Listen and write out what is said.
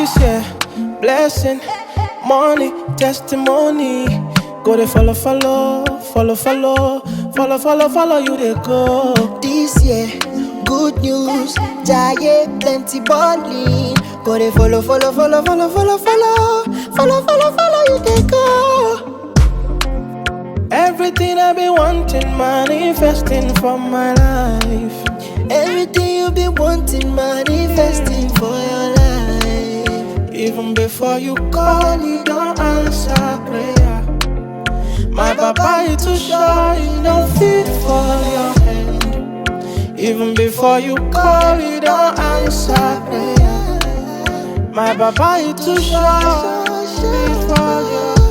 This year, blessing, money, testimony. Go they follow, you they go. This year, good news, giant plenty balling. Go they follow, you they go. Everything I've been wanting, manifesting for my life. Everything you been wanting, manifesting for your life. Even before you call, you don't answer prayer. My papa, you too shy, you don't fit for your hand. Even before you call, you don't answer prayer. My papa, you too shy, fit for your